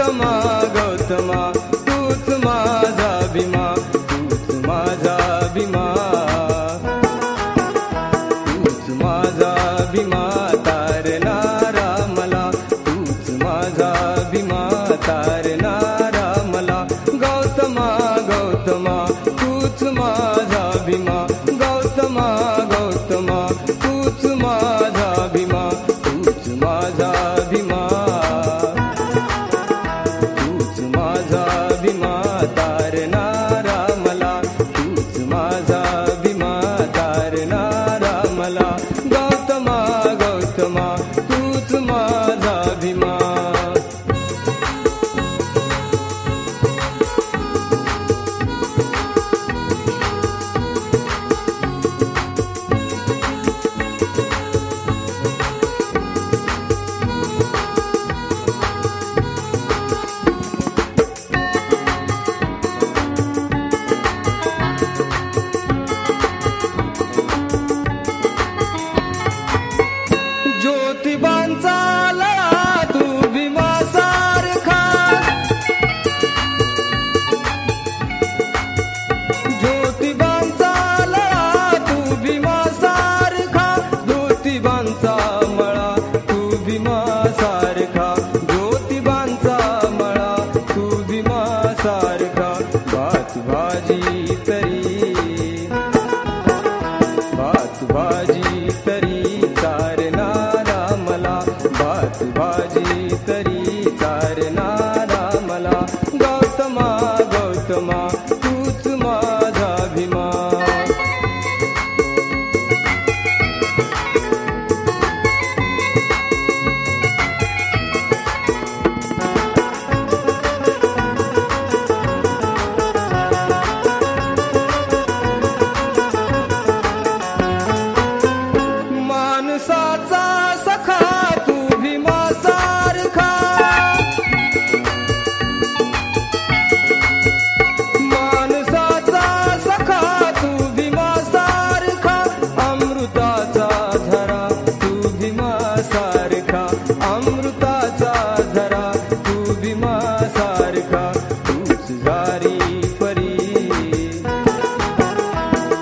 गौतमा गौतमा तूच माझा भीमा, तूच माझा भीमा, तूच माझा भीमा तारणारा मला, तूच माझा भीमा तारणारा मला. गौतमा गौतमा तूच माझा भीमा, गौतमा गौतमा तूच माझा भीमा, तूच माझा भीमा, तूच माझा भीमा तारणारा मला, तूच माझा भीमा तारणारा मला. गौतमा गौतमा तूच माझा भीमा. ज्योतिबांचा लळा तू भीमा सारखा, ज्योतिबांचा लळा तू भीमा सारखा, ज्योतिबांचा मळा तू भीमा सारखा, ज्योतिबांचा मळा तू भीमा सारखा. भात भाजी तरी, भात भाजी तरी तारणारा मला, भात भाजी तरी तारणारा मला. गौतमा गौतमा तूच माझा भीमा. माणसाचा सखा तू भीमा सारखा, माणसाचा सखा तू भीमा सारखा. अमृताचा झरा तू भीमा सारखा, अमृताचा झरा तू भीमा सारखा. तूच झारी परी,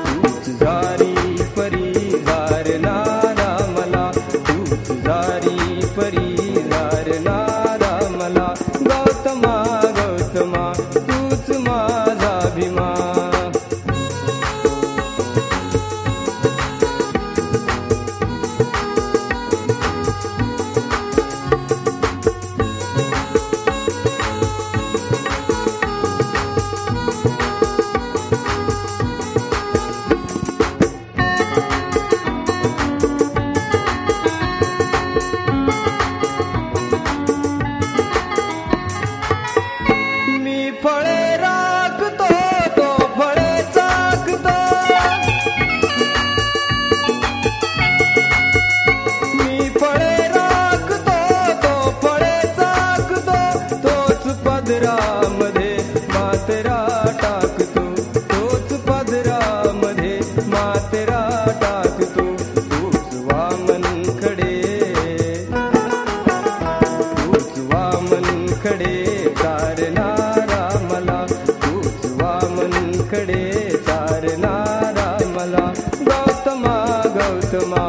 तूच झारी परी झारणारा मला, तूच झारी परी झारणारा मला. गौतमा गौतमा तूच माझा भीमा. मी फळे राखतो तो फळे चाखतो, मी फळे राखतो तो फळे चाखतो. तोच पदरामध्ये मातेरा टाकतो, तोच पदरामध्ये मातेरा टाकतो. तूच वामन खडे, तूच वामन खडे तारणारा मला, तूच वामन खडे तारणारा मला. गौतमा गौतमा